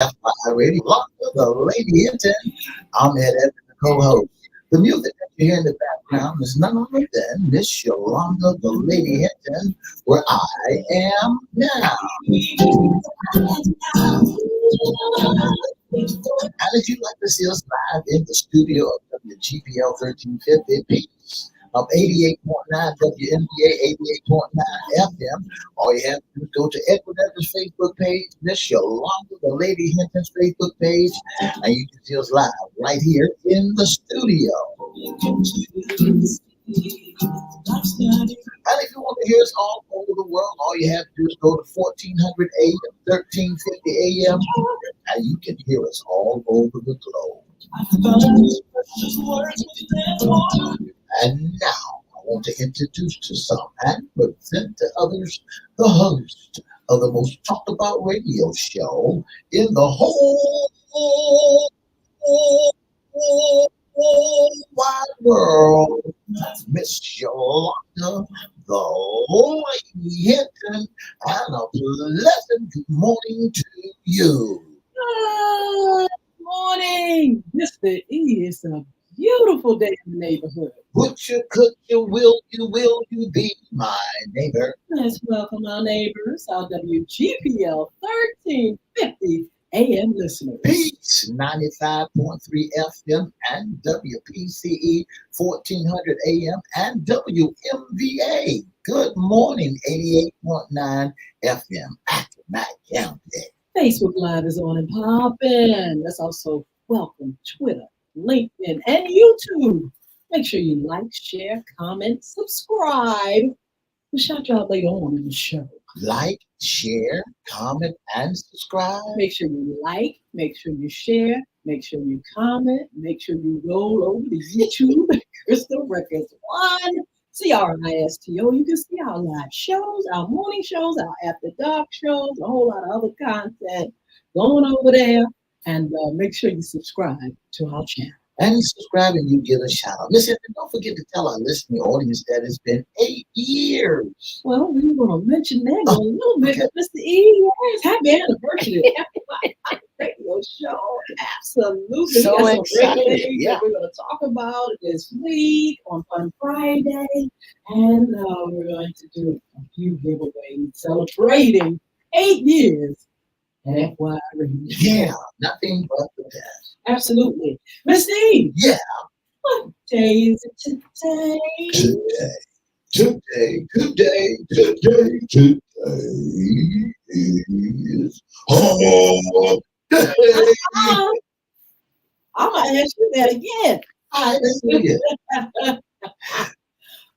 FYI Radio, the Lady Hinton. I'm Ed Evans, the co-host. The music that you hear in the background is none other than Miss Yolanda, the Lady Hinton, where I am now. And if you'd like to see us live in the studio of WGPL 1350, peace of 88.9 WNBA 88.9 FM, all you have to do is go to Everette's Facebook page, Miss Yolanda, the Lady Hinton's Facebook page, and you can see us live right here in the studio. And if you want to hear us all over the world, all you have to do is go to 1400 AM, 1350 AM, and you can hear us all over the globe. And now I want to introduce to some and present to others the host of the most talked about radio show in the whole wide world, Miss Yolanda, the Lady Hinton, and a pleasant good morning to you. Good morning. Mr. E, it's a beautiful day in the neighborhood. Would you, could you, will you be my neighbor? Let's welcome our neighbors, our WGPL 1350 AM listeners. Peace, 95.3 FM and WPCE 1400 AM and WMVA. Good morning, 88.9 FM. Acrobat County. Facebook Live is on and popping. Let's also welcome Twitter, LinkedIn, and YouTube. Make sure you like, share, comment, subscribe. We'll shout you out later on in the show. Like, share, comment, and subscribe. Make sure you like, make sure you share, make sure you comment, make sure you roll over to YouTube, Crystal Records 1, CRISTO. You can see our live shows, our morning shows, our after dark shows, a whole lot of other content going over there. And make sure you subscribe to our channel. And subscribe and you give a shout out. Listen, don't forget to tell our listening audience that it's been 8 years. Well, we were going to mention that a little bit, but Mr. E, yes, happy anniversary. Happy radio show. Absolutely. So excited. Yeah. We're going to talk about this week on Fun Friday. And we're going to do a few giveaways celebrating 8 years at FY Radio. Yeah, nothing but the best. Absolutely. Miss E. Yeah. What day is it today? Today is home day. I'm going to ask you that again. Hallelujah.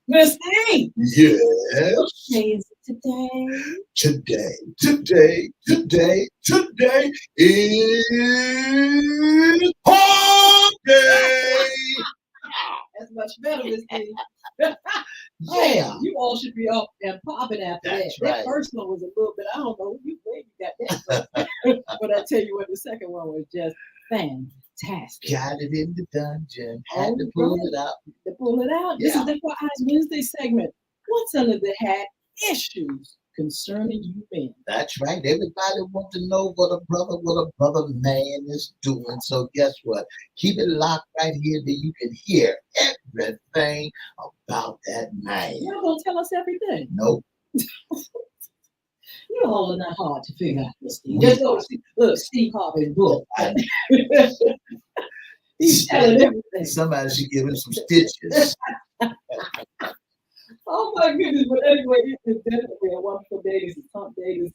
Miss E. Yes. What day is it today? Today is home day. That's much better, Miss E. Yeah. You all should be up and popping after That's that. right. That first one was a little bit, I don't know where you got that from. But I tell you what, the second one was just fantastic. Got it in the dungeon. Had to pull it out. To pull it out. This is the For Eyes Wednesday segment. What's under the hat? Issues concerning you men. That's right. Everybody wants to know what a brother man is doing. So guess what? Keep it locked right here that you can hear everything about that man. You're not going to tell us everything. Nope. You all are not hard to figure out, Miss Steve. Just go see, look, Steve Harvey's book. He's telling everything. Somebody should give him some stitches. Oh my goodness! But anyway, it's definitely a wonderful day. This is Pump Day. This is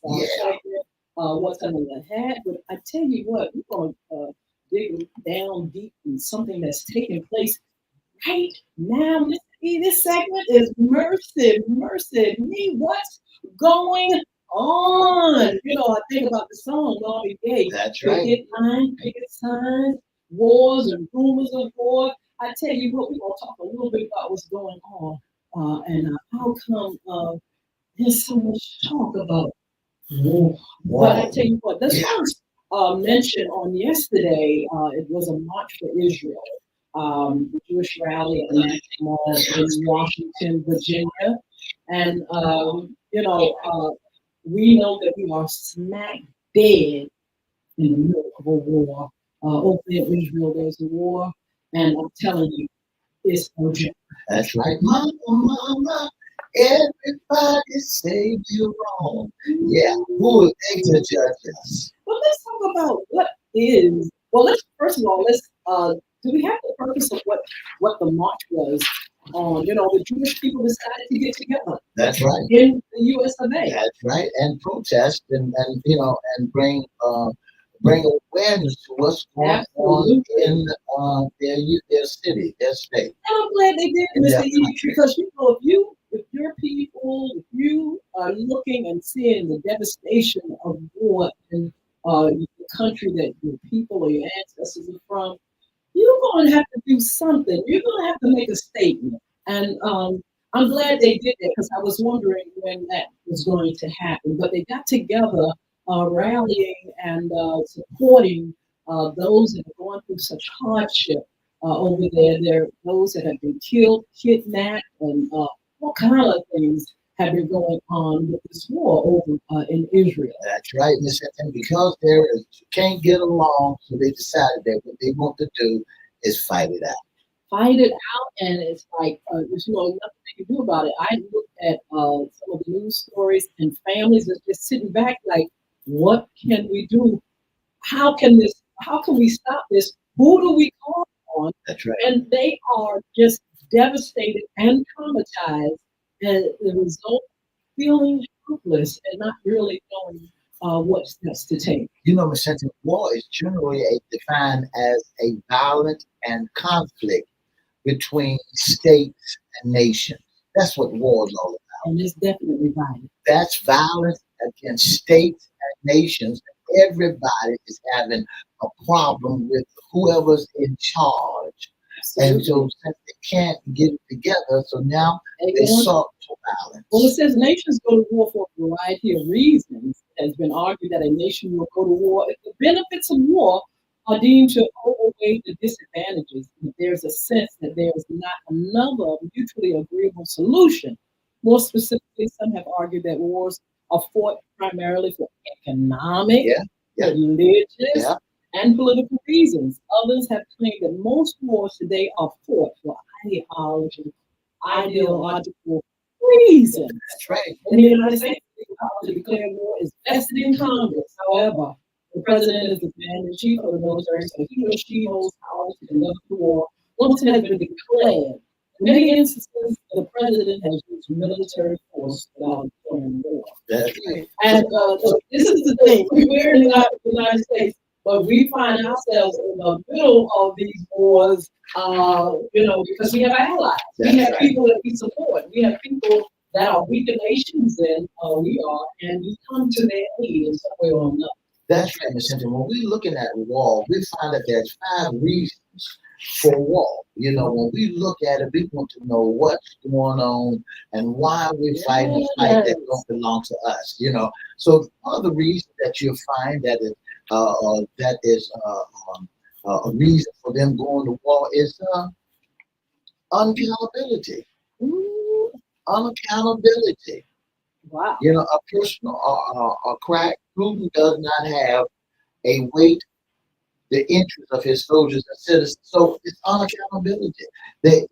what's under the hat. But I tell you what, we're going to dig down deep in something that's taking place right now. Miss E, this segment is Mercy Me. What's going on? You know, I think about the song Marvin Gaye. That's right. Picket signs, wars and rumors of war. I tell you what, we're going to talk a little bit about what's going on. And how come there's so much talk about war? But I tell you what, this was mentioned on yesterday. It was a march for Israel, Jewish rally at the National Mall in Washington, Virginia. And, we know that we are smack dead in the middle of a war. Over there in Israel, there's a war, and I'm telling you, it's urgent. That's right. Mama, mama, everybody say you're wrong. Yeah, who are they to judge us? Well, let's talk about what is. Well, let's first of all let's. Do we have the purpose of what the march was? The Jewish people decided to get together That's right. in the U.S. of A. That's right. And protest and and bring awareness to what's going on Absolutely. in their city, their state. And I'm glad they did, In Mr. their E, because if your people, if you are looking and seeing the devastation of war in the country that your people or your ancestors are from, you're going to have to do something. You're going to have to make a statement. And I'm glad they did that because I was wondering when that was going to happen. But they got together, rallying and supporting those that are going through such hardship over there. There are those that have been killed, kidnapped, and all kind of things have been going on with this war over in Israel. That's right, Miss And because you can't get along, so they decided that what they want to do is fight it out. Fight it out, and it's like there's nothing they can do about it. I look at some of the news stories, and families are just sitting back like, what can we do? How can we stop this? Who do we call on? That's right. And they are just devastated and traumatized, and the result, feeling helpless and not really knowing what steps to take. Miss Cynthia, war is generally defined as a violent and conflict between states and nations. That's what war is all about. And it's definitely violent. That's violence against states and nations. Everybody is having a problem with whoever's in charge. And so since they can't get it together, so now they sought to violence. Well, it says nations go to war for a variety of reasons. It has been argued that a nation will go to war if the benefits of war are deemed to outweigh the disadvantages. If there's a sense that there is not another mutually agreeable solution. More specifically, some have argued that wars are fought primarily for economic, religious, and political reasons. Others have claimed that most wars today are fought for ideological reasons. That's right. In the United States, the power to declare war is vested in Congress. However, the president is the commander in chief of the military, so he or she holds power to conduct the war once it has been declared. In many instances, the president has used military force without declaring war. That's right. And so this is the thing. We're in the United States, but we find ourselves in the middle of these wars, because we have allies. We have people that we support. We have people that are weaker nations than we are, and we come to their aid in some way or another. That's right, Ms. Hinton. When we're looking at war, we find that there's 5 reasons for war. When we look at it, we want to know what's going on and why we're fighting a fight that don't belong to us. So one of the reasons that you'll find that is a reason for them going to war is unaccountability. Unaccountability. Wow. A person a crack student does not have a weight the interests of his soldiers and citizens. So it's unaccountability. They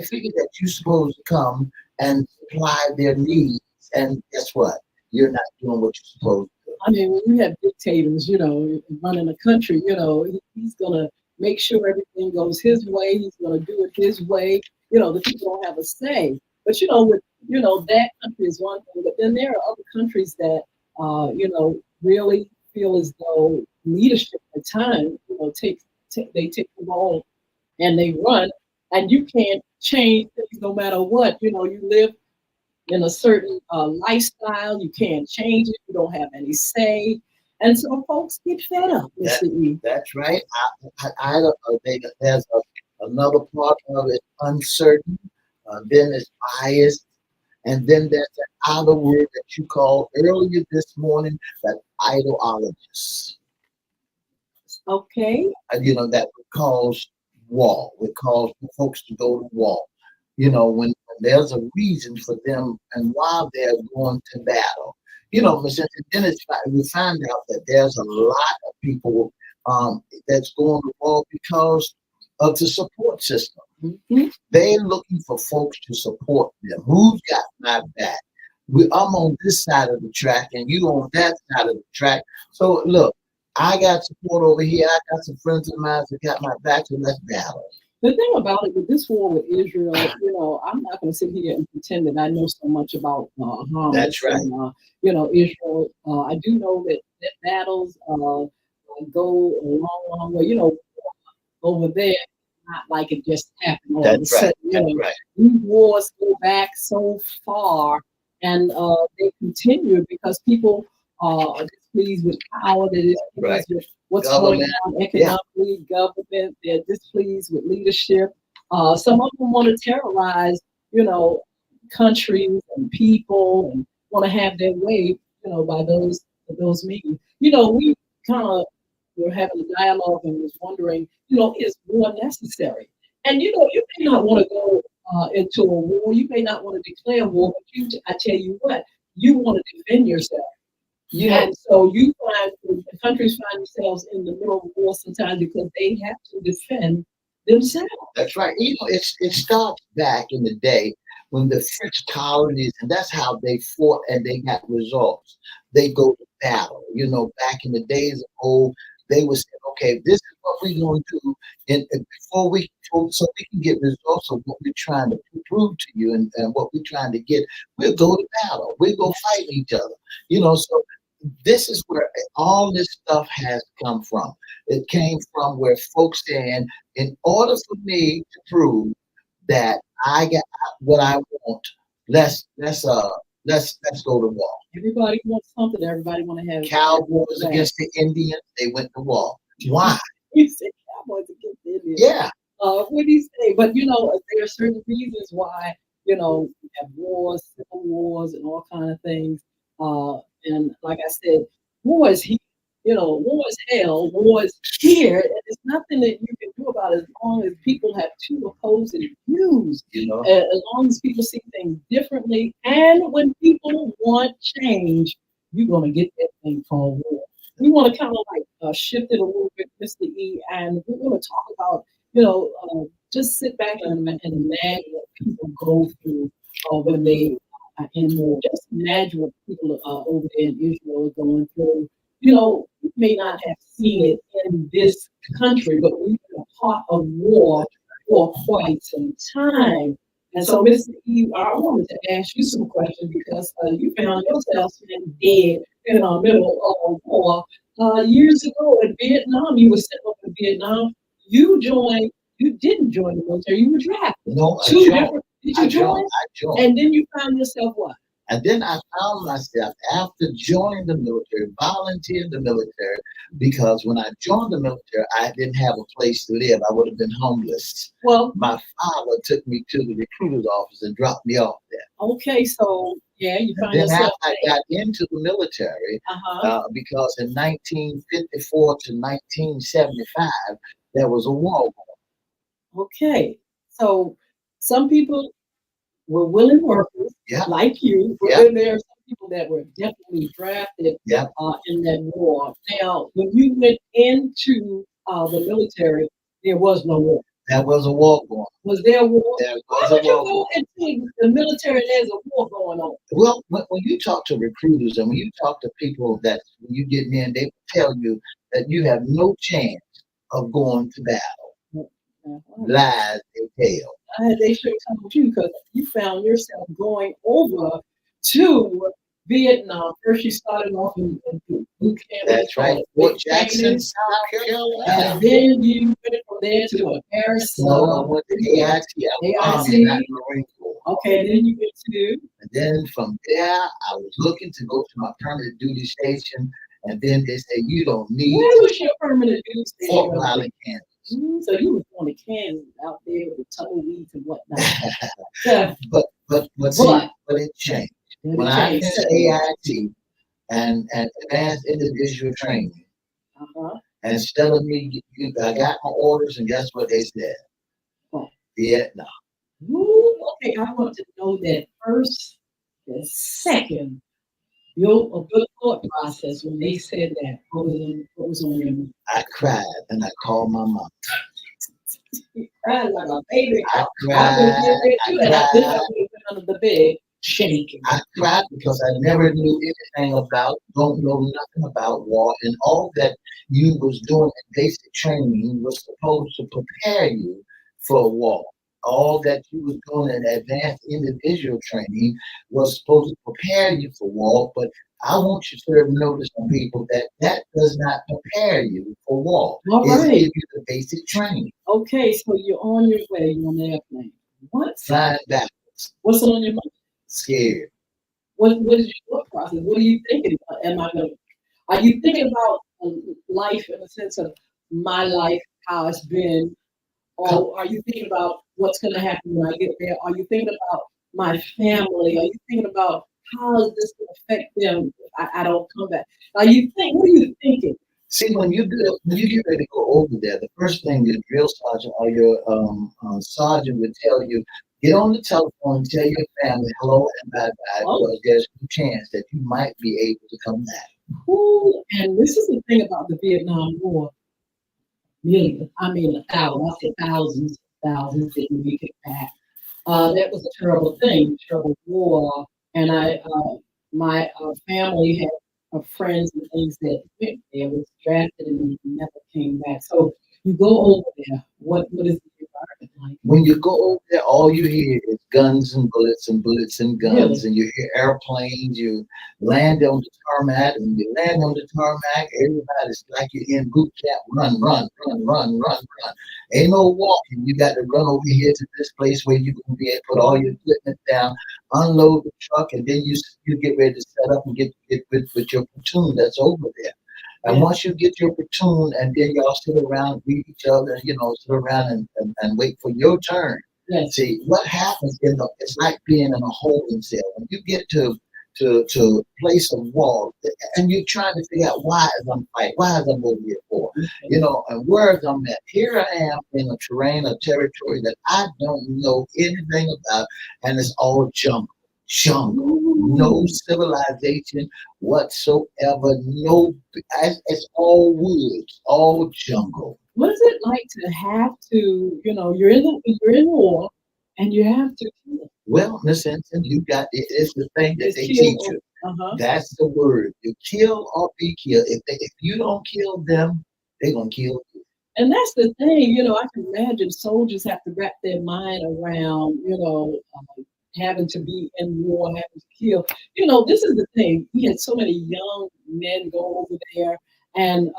figure that you're supposed to come and supply their needs, and guess what? You're not doing what you're supposed to do. I mean, when we have dictators, running a country, he's gonna make sure everything goes his way. He's gonna do it his way. The people don't have a say. But that country is one thing. But then there are other countries that really feel as though leadership at times, they take the ball and they run, and you can't change things no matter what. You live in a certain lifestyle, you can't change it. You don't have any say, and so folks get fed up. That's right. There's another part of it uncertain. Then it's biased. And then there's that other word that you called earlier this morning, that ideologist. Okay. That would cause war. Would cause folks to go to war. When there's a reason for them and why they're going to battle. then we find out that there's a lot of people that's going to war because of the support system. Mhm. They're looking for folks to support them. Who's got my back? I'm on this side of the track, and you on that side of the track. So look, I got support over here. I got some friends of mine that got my back, so let's battle. The thing about it with this war with Israel, I'm not going to sit here and pretend that I know so much about Hamas That's right. and Israel. I do know that battles go a long, long way. Over there, not like it just happened all of a That's right. sudden. That's right. These wars go back so far, and they continue because people are displeased with power. They're displeased with what's going Government. on economically, government. They're displeased with leadership. Some of them want to terrorize, countries and people, and want to have their way, by those means. We kind of were having a dialogue and was wondering, is war necessary? And you may not want to go into a war. You may not want to declare war, but I tell you what, you want to defend yourself. And so the countries find themselves in the middle of war sometimes because they have to defend themselves. That's right. It starts back in the day when the French colonies, and that's how they fought and they got results. They go to battle. Back in the days of old, they would say, okay, this is what we're going to do, and so we can get results of what we're trying to prove to you and what we're trying to get. We'll go to battle. We'll go fight each other. So this is where all this stuff has come from. It came from where folks saying, in order for me to prove that I got what I want, let's go to war. Everybody wants something. Everybody want to have Cowboys against the Indians. They went to war. Why? You said Cowboys against the Indians. Yeah. What do you say? But there are certain reasons why we have wars, civil wars, and all kind of things. And like I said, war is here. War is hell. War is here, and there's nothing that you can do about it as long as people have two opposing views. As long as people see things differently, and when people want change, you're gonna get that thing called war. We want to kind of like shift it a little bit, Mr. E, and we're going to talk about, just sit back and imagine what people go through when they are in war. Just imagine what people over there in Israel are going through. You may not have seen it in this country, but we've been a part of war for quite some time. And so, Mr. E, I wanted to ask you some questions because you found yourself dead in the middle of a war. Years ago in Vietnam, you were sent up in Vietnam. You didn't join the military, you were drafted. No, Did you join? I joined. And then you found yourself what? And then I found myself after joining the military, volunteering the military, because when I joined the military, I didn't have a place to live. I would have been homeless. Well, my father took me to the recruiter's office and dropped me off there. Okay, so yeah, you found then yourself. After I got into the military, because in 1954 to 1975, there was a war going. Okay, so some people were willing workers like you, but then there are some people that were definitely drafted in that war. Now, when you went into the military, there was no war. There was a war going. Was there a war? There Why was would a you war. go into the military and there's a war going on? Well, when you talk to recruiters and when you talk to people that when you get in, they tell you that you have no chance of going to battle. Lies they tell. They should have told you because you found yourself going over to Vietnam. First, you started off in boot camp. That's right. Fort Jackson, South Carolina. And then you went from there to Arizona. No, I went to AIT. Okay, then you went to. And then from there, I was looking to go to my permanent duty station. And then they said, you don't need. Where was your permanent duty station? Fort Riley, Kansas. So you were going to Kansas out there with the tumbleweeds and whatnot. But it changed. When I finished AIT and advanced individual training, instead of me, I got my orders, and guess what they said? Vietnam. Ooh, okay, I want to know that first, the second. Your a good thought process when they said that. What was on your mind? I cried and I called my mom. You cried like a baby. I I would have did cried. that I too, and then I cried. would have been under the bed shaking. I cried because I never knew anything about, don't know nothing about war, and all that you was doing in basic training was supposed to prepare you for war. All that you was doing in advanced individual training was supposed to prepare you for war, but I want you to notice some people that that does not prepare you for war. All It's right. give you the basic training. Okay, so you're on your way. You're on the airplane. What? Flying back, What's on your mind? scared. What is your thought process? What are you thinking about? Am I going to? Are you thinking about life in the sense of my life, how it's been, or are you thinking about what's going to happen when I get there? Are you thinking about my family? Are you thinking about how is this going to affect them if I don't come back? Are you think? What are you thinking? See, when you get ready to go over there, the first thing your drill sergeant or your sergeant would tell you, get on the telephone and tell your family hello and bye bye, Oh, because there's a chance that you might be able to come back. who? And this is the thing about the Vietnam War. Millions, I mean, thousands, I said thousands didn't make it back. That was a terrible thing, terrible war. And my family had friends and things that went there, was drafted and never came back. So you go over there. What is the environment like? When you go over there, all you hear is guns and bullets and guns, Really? and you hear airplanes. You land on the tarmac, and you land on the tarmac. Everybody's like you're in boot camp. Run, run, run, run, run, run. Ain't no walking. You got to run over here to this place where you can be able to put all your equipment down, unload the truck, and then you get ready to set up and get with your platoon that's over there. And Yeah. once you get your platoon, and then y'all sit around, greet each other, sit around and wait for your turn. Yes. See, what happens it's like being in a holding cell. When you get to place of war, and you're trying to figure out why is I'm fighting, why is I'm over here for, and where is I'm at. Here I am in a terrain, a territory that I don't know anything about, and it's all jungle, no Ooh. civilization whatsoever, no, it's all woods, all jungle. What is it like to have to, you're in war and you have to kill? Well, in a sense, and it's the thing that It's they kill teach or you. uh-huh. That's the word. You kill or be killed. If you don't kill them, they're gonna kill you. And that's the thing, I can imagine soldiers have to wrap their mind around, having to be in war, having to kill. This is the thing. We had so many young men go over there, and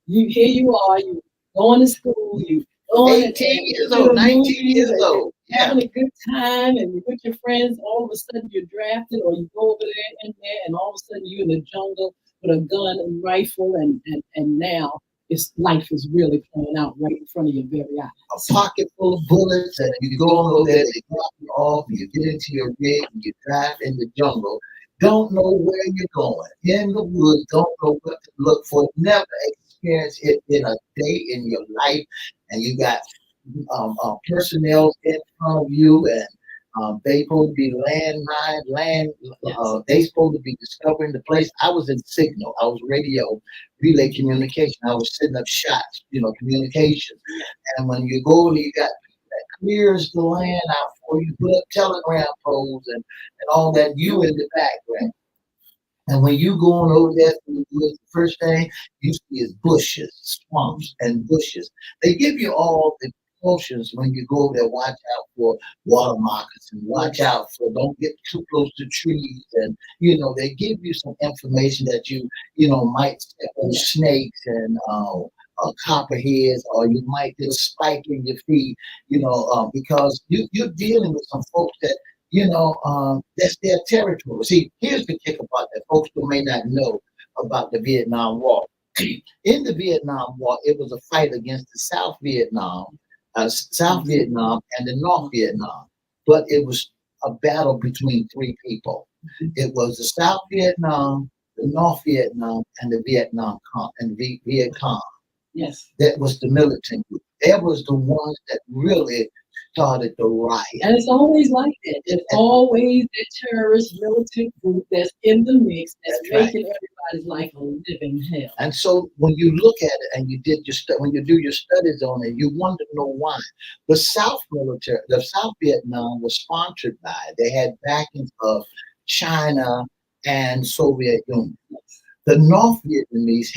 you are, you going to school, you going and 18 years to the old, 19 movies, years and you're old. Yeah. having a good time, and you're with your friends. All of a sudden, you're drafted, or you go over there in there, and all of a sudden, you're in the jungle with a gun and rifle, and now life is really playing out right in front of your very A eyes. pocket full of bullets, and you go over there, they drop you off, you get into your rig, and you drive in the jungle. Don't know where you're going. In the woods, don't know what to look for. Never experienced it in a day in your life. And you got personnel in front of you, and they supposed to be Yes. they supposed to be discovering the place. I was in signal, I was radio relay communication. I was setting up shots, communications. And when you go over, you got people that clears the land out for you, put up telegram poles and all that. You in the background. And when you going over there through the woods, the first thing you see is bushes, swamps, and bushes. They give you all the precautions when you go there. Watch out for water moccasins. Watch out for, don't get too close to trees. And they give you some information that might step on snakes and copperheads, or you might get a spike in your feet. Because you're dealing with some folks that that's their territory. See, here's the kicker part that folks who may not know about the Vietnam War. In the Vietnam War, it was a fight against the South Vietnam and the North Vietnam, but it was a battle between three people. It was the South Vietnam, the North Vietnam, and the Viet Cong. Yes. That was the militant group. That was the ones that really started the riot. And it's always like that. It's always the terrorist militant group that's in the mix that's making everybody's life a living hell. And so when you look at it and you did when you do your studies on it, you want to know why. The South Vietnam was sponsored by. They had backings of China and Soviet Union. The North Vietnamese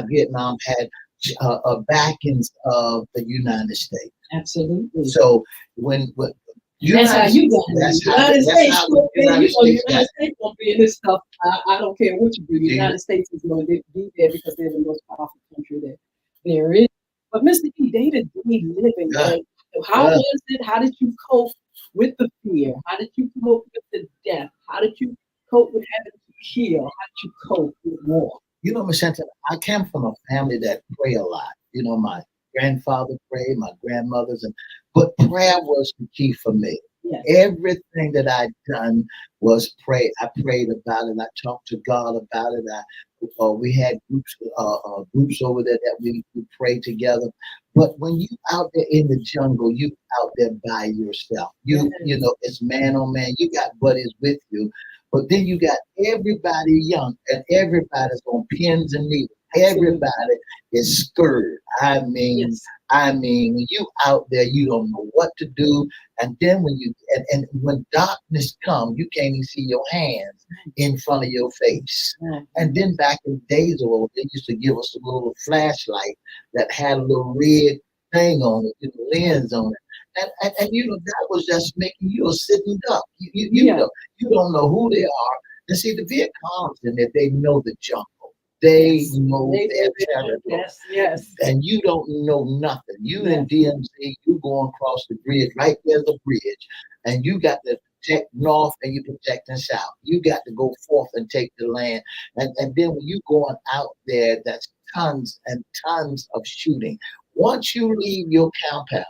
Vietnam had backings of the United States. Absolutely. So that's how you got it. United States won't be in this stuff. I don't care what you do. The United States is going to be there because they're the most powerful country that there is. But Mr. E, day-to-day living, how was it? How did you cope with the fear? How did you cope with the death? How did you cope with having to kill? How did you cope with war? You know, Miss Hinton, I came from a family that pray a lot. You know, my grandfather prayed, my grandmothers, but prayer was the key for me. Yes. Everything that I'd done was pray. I prayed about it. I talked to God about it. We had groups over there that we prayed together. But when you out there in the jungle, you out there by yourself. You know, it's man on man. You got buddies with you, but then you got everybody young and everybody's on pins and needles. Everybody is scared. I mean, when you out there, you don't know what to do. And then and when darkness comes, you can't even see your hands in front of your face. And then back in the days ago, they used to give us a little flashlight that had a little red thing on it, a lens on it. And you know, that was just making you a sitting duck. You don't know who they are. And see, the Viet Congs in there, they know the jungle. They know their territory. Yes. And you don't know nothing. You in DMZ, you going across the bridge, right there's a bridge, and you got to protect north and you protecting south. You got to go forth and take the land. And then when you going out there, that's tons and tons of shooting. Once you leave your compound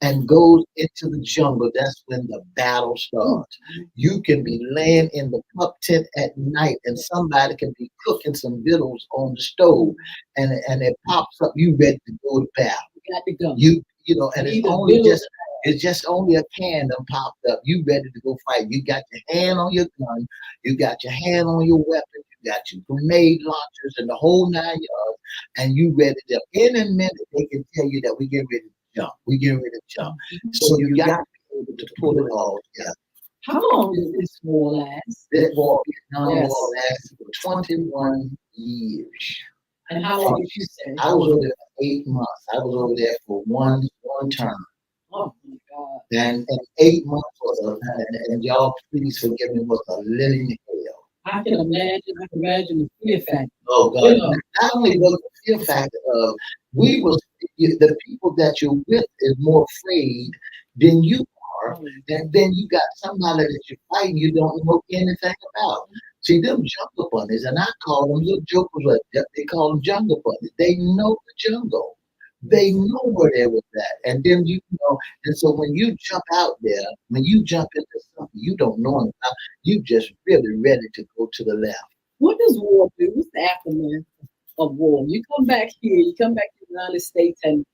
and goes into the jungle, that's when the battle starts. You can be laying in the pup tent at night and somebody can be cooking some victuals on the stove and it pops up, you ready to go to battle. You got to go. You know, and it's just only a can that popped up. You ready to go fight. You got your hand on your gun, you got your hand on your weapon, you got your grenade launchers and the whole 9 yards, and you ready to in a minute they can tell you that we get ready to jump. We get ready to jump. So you got to be able to pull it all together. How long did this war last? That war lasted for 21 years. And how long did you stay? I was over there for 8 months. I was over there for one term. Oh my God. And 8 months was and y'all please forgive me, was a living hell. I can imagine the fear factor. Oh God. Not only was the fear factor of the people that you're with is more afraid than you are. And then you got somebody that you're fighting you don't know anything about. See, them jungle bunnies, and I call them little jokers, they call them jungle bunnies. They know the jungle. They know where they was at. And then you know, and so when you jump out there, when you jump into something you don't know about, you just really ready to go to the left. What does war do? What's the aftermath of war? You come back here, you come back to the United States, and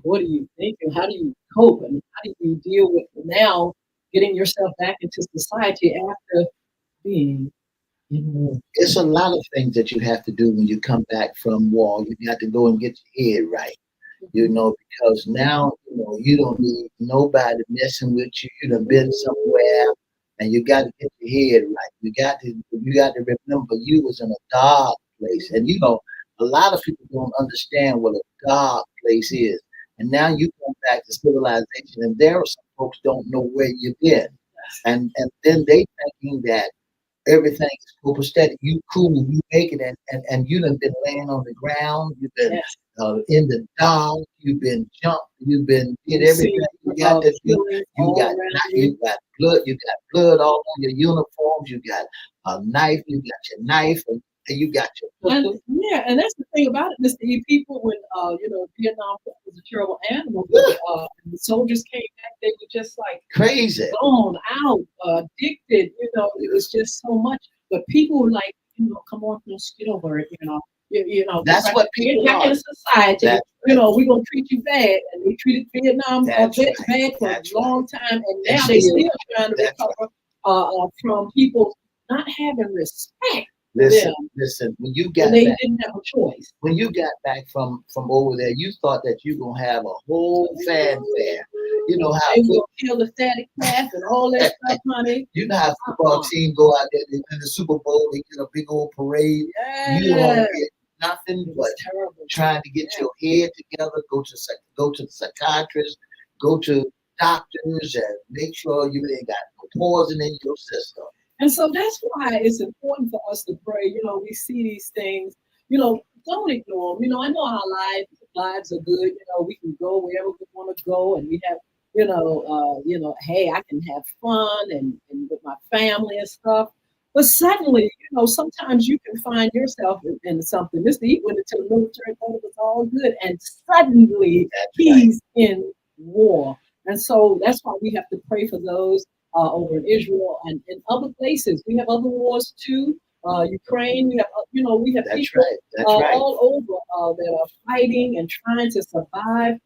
what do you think? And how do you cope? And how do you deal with now getting yourself back into society after being It's a lot of things that you have to do when you come back from war. You got to go and get your head right, you know, because now, you know, you don't need nobody messing with you. You done been somewhere and you got to get your head right. You got to remember you was in a dark place. And, you know, a lot of people don't understand what a dark place is. And now you come back to civilization and there are some folks don't know where you've been. And then they thinking that everything is copacetic. You cool, you make it, and you done been laying on the ground. You've been in the dark. You've been jumped. You've been did everything you got to do. You got blood. You got blood all on your uniforms. You got a knife. You got your knife, and you got your pistol. And that's the thing about it, Mr. E. People, when Vietnam was a terrible animal, but the soldiers came back, they were just like crazy, gone out, addicted. You know, it was just so much. But people were like, come on, let's get over it. You know, that's what people get back in society. we're gonna treat you bad. And they treated Vietnam vets bad for a long time, and now they still trying to recover from people not having respect. Listen. When you got they back, didn't have a choice. when you got back from over there, you thought that you gonna have a whole fanfare. You know how they will kill the static cast and all that stuff, honey. you know how football team go out there, they win the Super Bowl, they get a big old parade. You don't get nothing but trying to get your head together. Go to the psychiatrist, go to doctors, and make sure you ain't got no poison in your system. And so that's why it's important for us to pray. We see these things. Don't ignore them. I know our lives are good. We can go wherever we want to go, and we have, hey, I can have fun and with my family and stuff. But suddenly, sometimes you can find yourself in something. Mr. E went into the military, thought it was all good, and suddenly he's in war. And so that's why we have to pray for those over in Israel and in other places. We have other wars too. Ukraine, we have people all over that are fighting and trying to survive,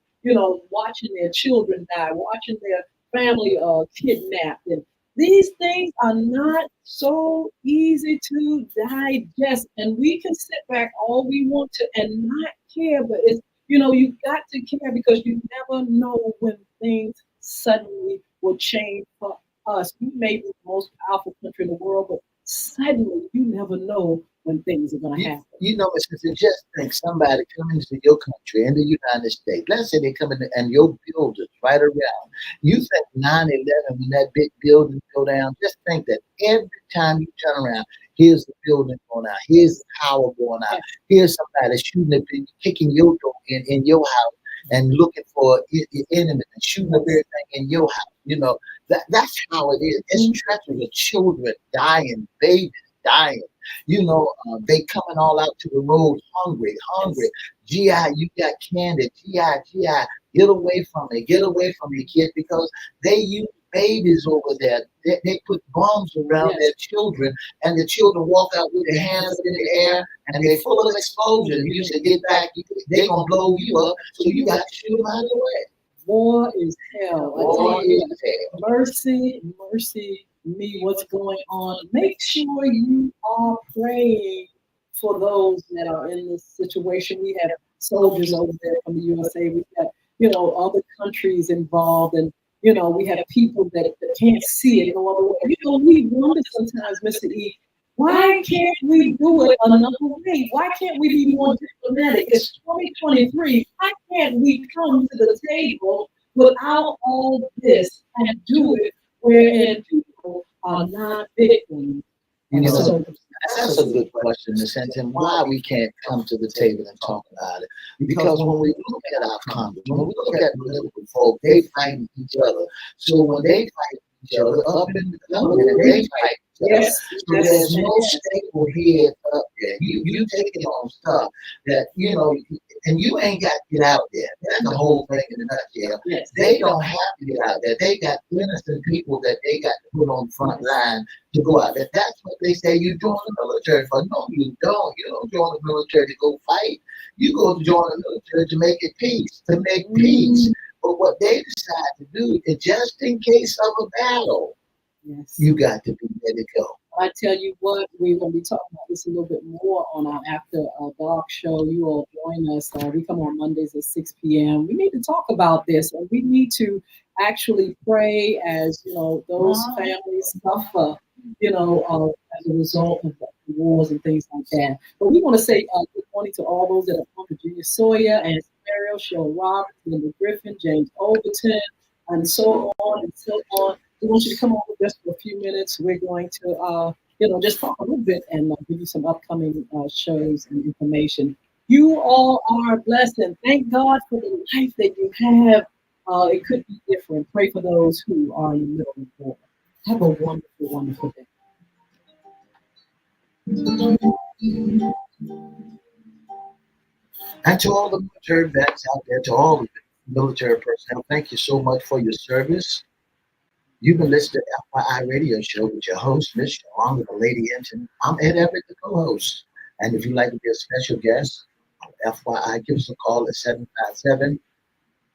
watching their children die, watching their family kidnapped. And these things are not so easy to digest. And we can sit back all we want to and not care, but it's, you've got to care because you never know when things suddenly will change for us. We may be the most powerful country in the world, but suddenly you never know when things are going to happen. Just think somebody coming to your country in the United States. Let's say they come in and your buildings right around. You think 9/11 when that big building go down, just think that every time you turn around, here's the building going out, here's the tower going out, here's somebody shooting up and kicking your door in your house and looking for your enemy and shooting up everything in your house. That's how it is. It's treacherous. Children dying, babies dying. They coming all out to the road hungry. GI, you got candy. GI, get away from me, kid, because they use babies over there. They put bombs around their children, and the children walk out with their hands in the air, and they're full of explosions. You say, get back, they're going to blow you up, so you got to shoot them out of the way. War is hell. War is hell. Mercy me, what's going on. Make sure you are praying for those that are in this situation. We have soldiers over there from the USA. We have, other countries involved, and we have people that can't see it no other way. We wonder sometimes, Mr. E, why can't we do it another way? Why can't we be more diplomatic? It's 2023. Why can't we come to the table without all this and do it wherein people are not victims? That's a good question, Ms. Hinton. Why we can't come to the table and talk about it? Because when we look at our Congress, when we look at political folk, they fight each other. So when they fight each other up in the government, they fight. Yes. So there's no stable head up there. You taking on stuff that, and you ain't got to get out there. That's the whole thing in a nutshell. Yes. They don't have to get out there. They got innocent people that they got to put on the front line to go out there. That's what they say you join the military for. No, you don't. You don't join the military to go fight. You go to join the military to make it peace, to make peace. But what they decide to do is just in case of a battle, you got to be ready to go. I tell you what, we're going to be talking about this a little bit more on our After Dark show. You all join us. We come on Mondays at 6 p.m. We need to talk about this, and we need to actually pray as, those families suffer, as a result of the wars and things like that. But we want to say good morning to all those that are on Virginia Sawyer and Scenario, Cheryl Roberts, Linda Griffin, James Overton, and so on and so on. We want you to come on just for a few minutes. We're going to, just talk a little bit and give you some upcoming shows and information. You all are blessed, and thank God for the life that you have. It could be different. Pray for those who are in the middle of the war. Have a wonderful, wonderful day. And to all the military vets out there, to all the military personnel, thank you so much for your service. You've been listening to FYI Radio Show with your host, Miss Yolanda Hinton. I'm Ed Everett, the co-host. And if you'd like to be a special guest FYI, give us a call at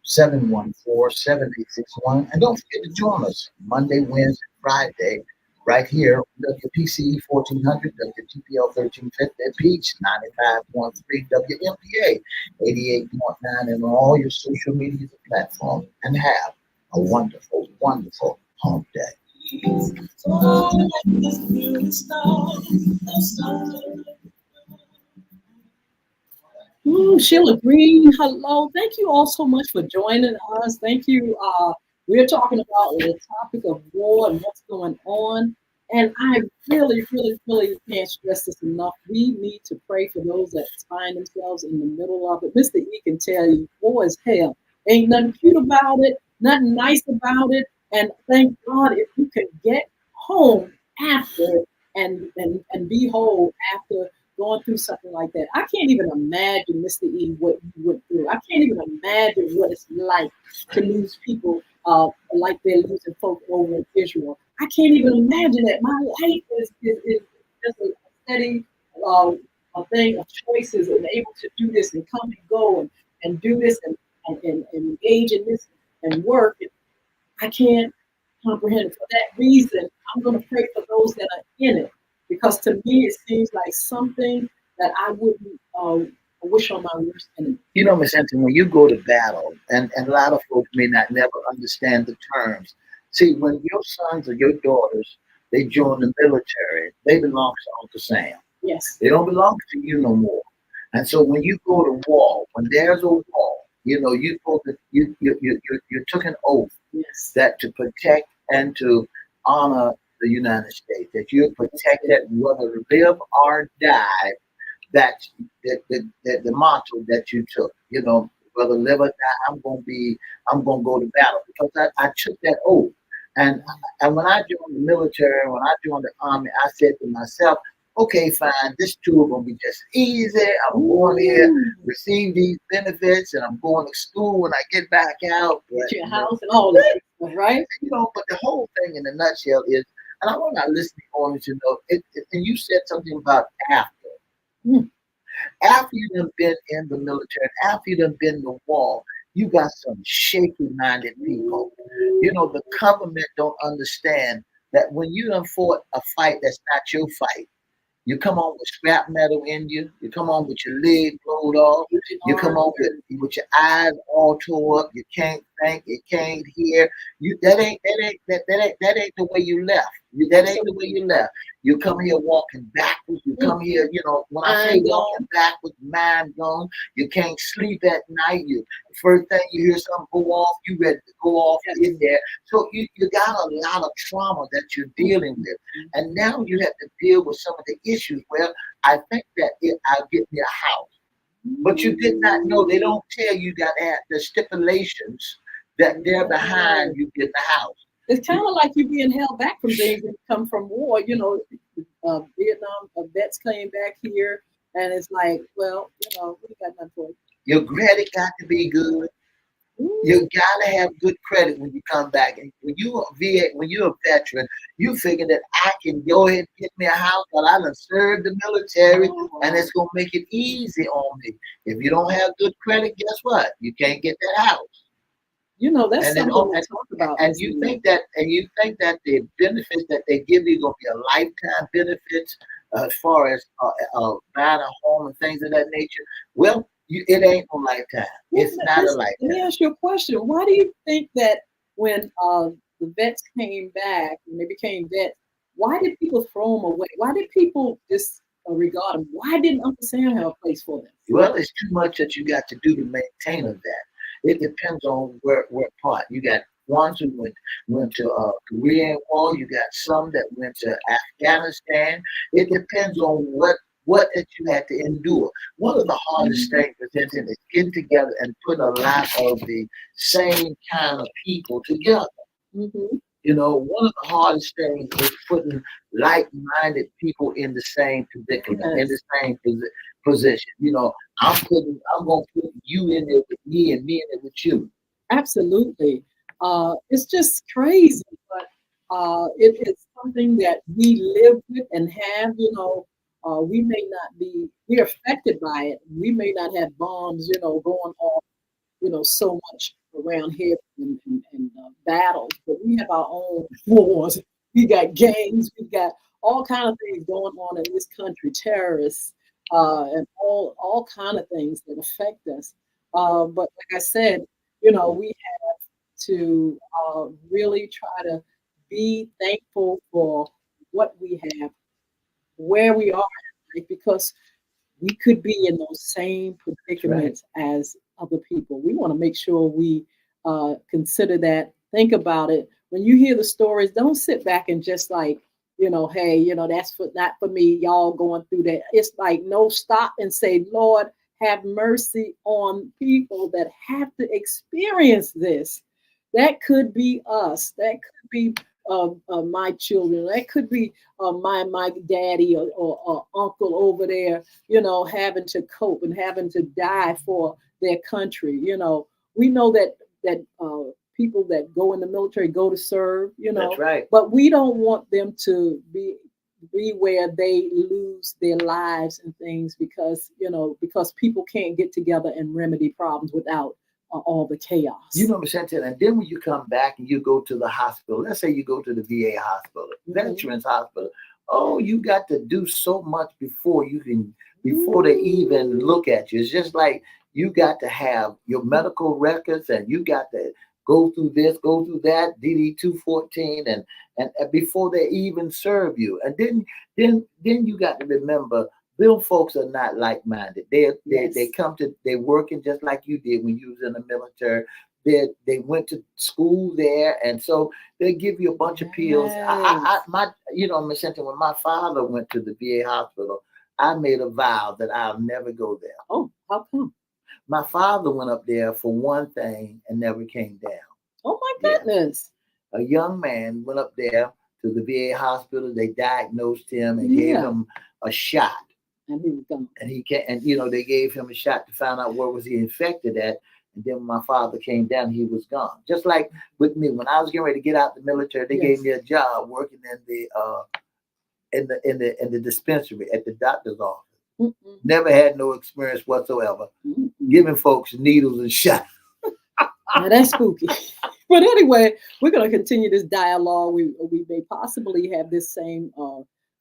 757-714-7861. And don't forget to join us Monday, Wednesday, Friday, right here on WPCE 1400, WTPL 1350, Peach 95.3, WMPA 88.9, and on all your social media platforms. And have a wonderful, wonderful home day. Sheila Green, hello. Thank you all so much for joining us. Thank you. We're talking about the topic of war and what's going on. And I really, really, really can't stress this enough. We need to pray for those that find themselves in the middle of it. Mr. E can tell you, war is hell. Ain't nothing cute about it, nothing nice about it. And thank God if you can get home after and be whole after going through something like that. I can't even imagine, Mr. E, what you went through. I can't even imagine what it's like to lose people like they're losing folk over in Israel. I can't even imagine that. My life is just a steady a thing of choices and able to do this and come and go and do this and engage in this and work. And I can't comprehend it. For that reason, I'm going to pray for those that are in it because to me, it seems like something that I wouldn't wish on my worst enemy. You know, Miss Hinton, when you go to battle, and a lot of folks may not never understand the terms. See, when your sons or your daughters, they join the military, they belong to Uncle Sam. Yes. They don't belong to you no more. And so when you go to war, when there's a war, you know, you took an oath Yes. that to protect and to honor the United States, that you protect it whether to live or die. That the motto that you took, you know, whether live or die, I'm gonna go to battle because I took that oath. And when I joined the military, when I joined the army, I said to myself, okay, fine, this tour gonna be just easy. I'm going here, receive these benefits, and I'm going to school when I get back out. Get your house and all that, right? You know, but the whole thing in a nutshell is, and I want our listening audience to know, and you said something about after. Mm. After you done been in the military, after you done been in the war, you got some shaky-minded people. You know, the government don't understand that when you done fought a fight that's not your fight, you come on with scrap metal in you. You come on with your leg blowed off. You come on with your eyes all tore up. You can't think. You can't hear. You that ain't the way you left. That ain't the way you left. You come here walking backwards. You come here, you know, when I say walking backwards, mind gone. You can't sleep at night. You first thing you hear something go off, you ready to go off in there. So you got a lot of trauma that you're dealing with. And now you have to deal with some of the issues. Well, I think that I'll get me a house. But you did not know, they don't tell you that the stipulations that they're behind you getting a house. It's kind of like you being held back from things that come from war. You know, Vietnam vets came back here, and it's like, well, you know, we got nothing for you. Your credit got to be good. You gotta have good credit when you come back. And when you're a veteran, you figure that I can go ahead and get me a house while I done served the military, and it's gonna make it easy on me. If you don't have good credit, guess what? You can't get that house. You know, that's something to talk about. And you think that the benefits that they give you gonna be a lifetime benefits as far as buying a home and things of that nature. Well, it ain't no lifetime. It's not a lifetime. Let me ask you a question. Why do you think that when the vets came back and they became vets, why did people throw them away? Why did people disregard them? Why didn't Uncle Sam have a place for them? Well, it's too much that you got to do to maintain that. It depends on where part. You got ones who went to Korean War. You got some that went to Afghanistan. It depends on what that you had to endure. One of the hardest things presenting is getting together and putting a lot of the same kind of people together. Mm-hmm. You know, one of the hardest things is putting like-minded people in the same predicament, in the same position. You know, I'm gonna put you in there with me and me in there with you. Absolutely. It's just crazy, but it is something that we live with and have, you know, we may not be, we're affected by it. We may not have bombs, going off, so much around here and battles, but we have our own wars. We got gangs, we got all kind of things going on in this country, terrorists, and all kind of things that affect us. But like I said, we have to really try to be thankful for what we have, where we are in life, because we could be in those same predicaments as other people. We want to make sure we consider that, think about it. When you hear the stories, don't sit back and just like, hey, that's not for me. Y'all going through that. It's like, no, stop and say, Lord, have mercy on people that have to experience this. That could be us. That could be my children. That could be my daddy or uncle over there, having to cope and having to die for their country. We know that people that go in the military go to serve. That's right. But we don't want them to be where they lose their lives and things because people can't get together and remedy problems without all the chaos. Miss Hinton, and then when you come back and you go to the hospital, let's say you go to the VA hospital, Veterans Hospital, you got to do so much before they even look at you. It's just like you got to have your medical records and you got to go through this, go through that, DD 214, and before they even serve you. And then you got to remember, them folks are not like-minded. They come to, they working just like you did when you was in the military. They went to school there, and so they give you a bunch of pills. Miss Hinton, when my father went to the VA hospital, I made a vow that I'll never go there. Oh, how come? My father went up there for one thing and never came down. Oh my goodness. A young man went up there to the VA hospital. They diagnosed him and gave him a shot. And he was gone. And they gave him a shot to find out where was he infected at. And then when my father came down, he was gone. Just like with me, when I was getting ready to get out the military, they gave me a job working in the dispensary at the doctor's office. Mm-mm. Never had no experience whatsoever. Mm-mm. Giving folks needles and shots. Now that's spooky. But anyway, we're going to continue this dialogue. We may possibly have this same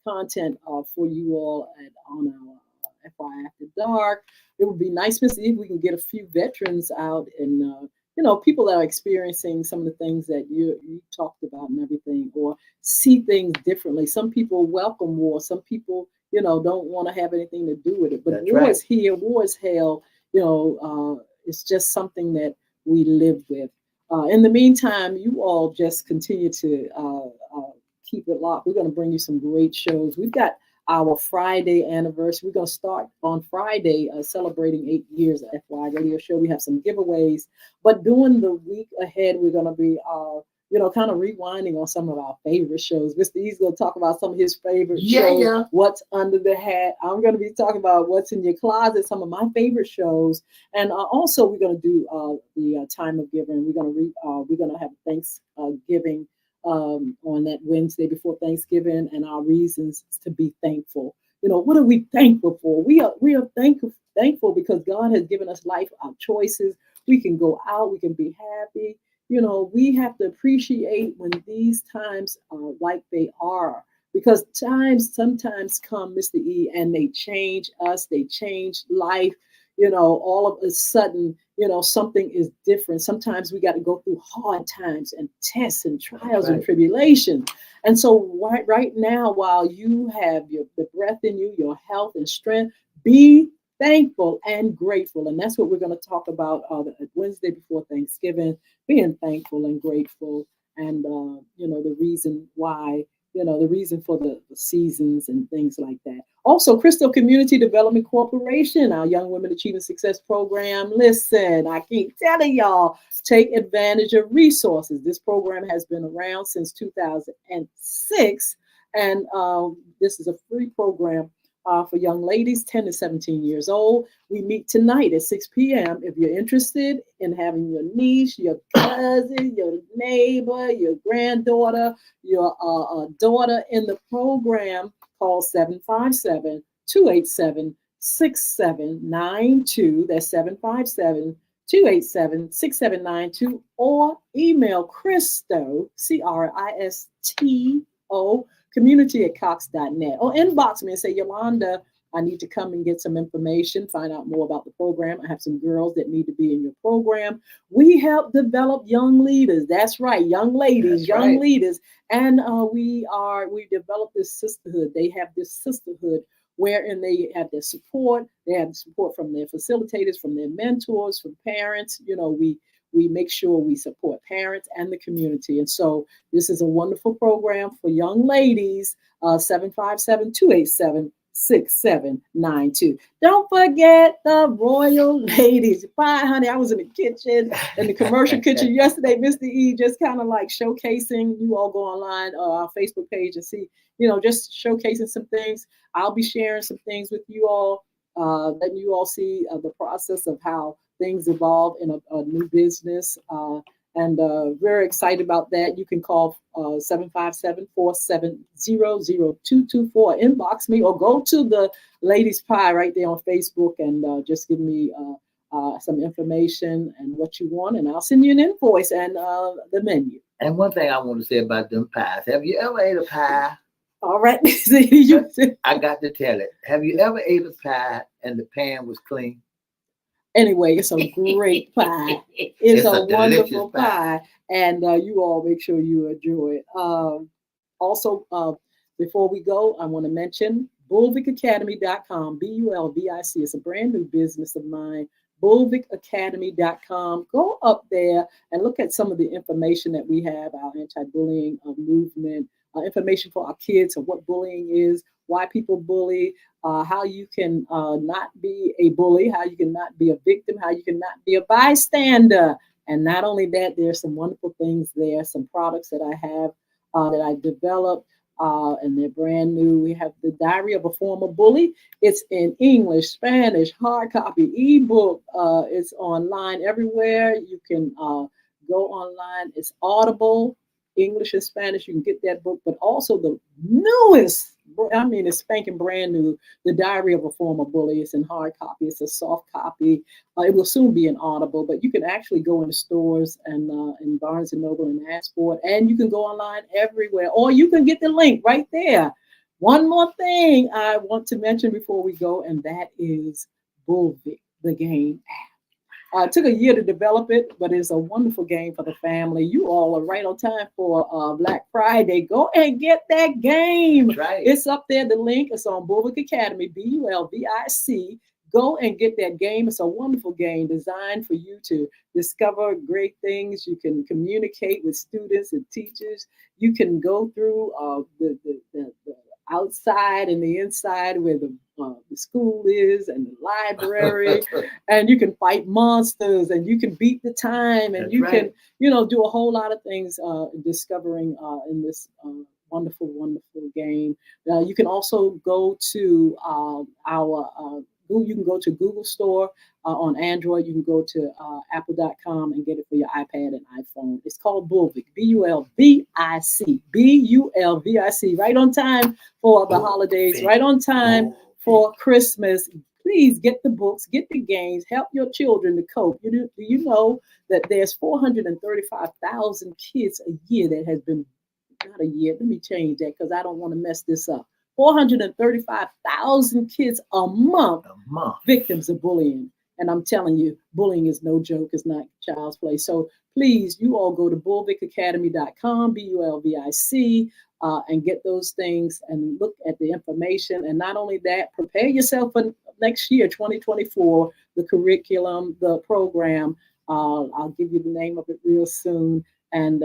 content for you all on our FY After Dark. It would be nice to see if we can get a few veterans out and people that are experiencing some of the things that you talked about and everything, or see things differently. Some people welcome war. Some people don't want to have anything to do with it. But that's war right. is here. War is hell. It's just something that we live with. In the meantime, you all just continue to keep it locked. We're going to bring you some great shows. We've got our Friday anniversary. We're going to start on Friday celebrating 8 years of FY Radio Show. We have some giveaways. But during the week ahead, we're going to be kind of rewinding on some of our favorite shows. Mr. E's going to talk about some of his favorite shows. Yeah. What's under the hat. I'm going to be talking about what's in your closet, some of my favorite shows. And also we're going to do the time of giving. We're going to have Thanksgiving on that Wednesday before Thanksgiving, and our reasons to be thankful. What are we thankful for? We are thankful because God has given us life, our choices. We can go out, we can be happy. We have to appreciate when these times are like they are, because times sometimes come, Mr. E, and they change us, they change life. All of a sudden, something is different. Sometimes we got to go through hard times and tests and trials and tribulations. And so right now, while you have the breath in you, your health and strength, be thankful and grateful. And that's what we're going to talk about Wednesday before Thanksgiving, being thankful and grateful. And, the reason why, the reason for the seasons and things like that. Also, Crystal Community Development Corporation, our Young Women Achieving Success program. Listen, I keep telling y'all, take advantage of resources. This program has been around since 2006. And this is a free program for young ladies 10 to 17 years old. We meet tonight at 6 p.m. If you're interested in having your niece, your cousin, your neighbor, your granddaughter, your daughter in the program, call 757-287-6792. That's 757-287-6792. Or email Christo, Cristo, community@cox.net. Or inbox me and say, Yolanda, I need to come and get some information, find out more about the program. I have some girls that need to be in your program. We help develop young leaders. That's right, young ladies, That's young right. leaders. And we developed this sisterhood. They have this sisterhood wherein they have their support. They have support from their facilitators, from their mentors, from parents. We make sure we support parents and the community. And so this is a wonderful program for young ladies. 757-287-6792. Don't forget the Royal Ladies Pie, honey. I was in the kitchen, in the commercial kitchen yesterday, Mr. E, just kind of like showcasing. You all go online, our Facebook page, and see, just showcasing some things. I'll be sharing some things with you all, letting you all see the process of how things evolve in a new business. And very excited about that. You can call 757-470-0224. Inbox me or go to the Ladies Pie right there on Facebook and just give me some information and what you want, and I'll send you an invoice and the menu. And one thing I want to say about them pies, have you ever ate a pie? All right. I got to tell it. Have you ever ate a pie and the pan was clean? Anyway, it's a great pie. It's a wonderful pie. And you all make sure you enjoy it. Also, before we go, I want to mention BulvicAcademy.com, BULVIC. It's a brand new business of mine. BulvicAcademy.com. Go up there and look at some of the information that we have, our anti-bullying movement, information for our kids of what bullying is, why people bully, how you can not be a bully, how you can not be a victim, how you can not be a bystander. And not only that, there's some wonderful things there, some products that I have that I developed, and they're brand new. We have the Diary of a Former Bully. It's in English, Spanish, hard copy, ebook. It's online everywhere. You can go online. It's Audible, English and Spanish. You can get that book, but also the newest, it's spanking brand new, The Diary of a Former Bully. It's in hard copy. It's a soft copy. It will soon be in Audible, but you can actually go into stores and in Barnes & Noble and ask for it. And you can go online everywhere, or you can get the link right there. One more thing I want to mention before we go, and that is Bulvic, the game app. It took a year to develop it, but it's a wonderful game for the family. You all are right on time for Black Friday. Go and get that game. That's right. It's up there. The link is on Bulvic Academy, BULVIC. Go and get that game. It's a wonderful game designed for you to discover great things. You can communicate with students and teachers. You can go through the outside and the inside where the school is and the library, and you can fight monsters and you can beat the time, and you can do a whole lot of things discovering in this wonderful game. You can also go to you can go to Google Store on Android. You can go to apple.com and get it for your iPad and iPhone. It's called Bulvic, BULVIC, BULVIC. Right on time for the holidays, right on time for Christmas. Please get the books, get the games, help your children to cope. Do you know that there's 435,000 kids a year that has been, not a year, let me change that because I don't want to mess this up. 435,000 kids a month victims of bullying. And I'm telling you, bullying is no joke. It's not child's play. So please, you all go to BulvicAcademy.com, BULVIC, and get those things and look at the information. And not only that, prepare yourself for next year, 2024, the curriculum, the program. I'll give you the name of it real soon. And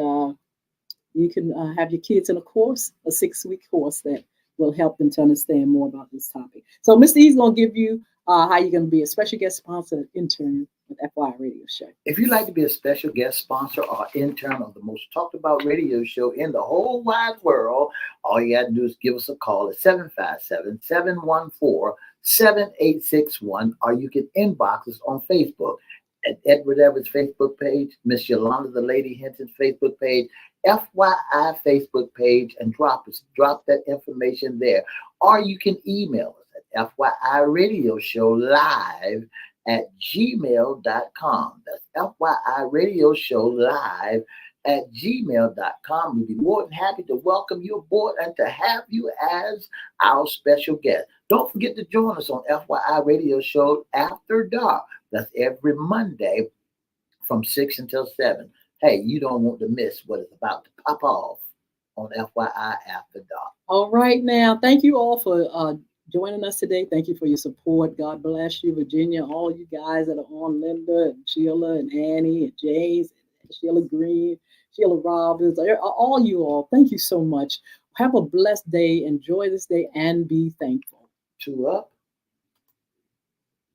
you can have your kids in a course, a 6-week course that will help them to understand more about this topic. So Mr. E's going to give you how you're going to be a special guest sponsor intern with FY Radio Show. If you'd like to be a special guest sponsor or intern of the most talked about radio show in the whole wide world, all you got to do is give us a call at 757-714-7861, or you can inbox us on Facebook at Edward Everett's Facebook page, Miss Yolanda the Lady Hinton's Facebook page, FYI Facebook page, and drop that information there. Or you can email us at FYI Radio Show live at gmail.com. That's FYI Radio Show live at gmail.com. We'd be more than happy to welcome you aboard and to have you as our special guest. Don't forget to join us on FYI Radio Show After Dark. That's every Monday from 6 until 7. Hey, you don't want to miss what is about to pop off on FYI After Dark. All right, now, thank you all for joining us today. Thank you for your support. God bless you, Virginia, all you guys that are on, Linda and Sheila and Annie and James and Sheila Green, Sheila Robbins, all you all. Thank you so much. Have a blessed day. Enjoy this day and be thankful. Two up.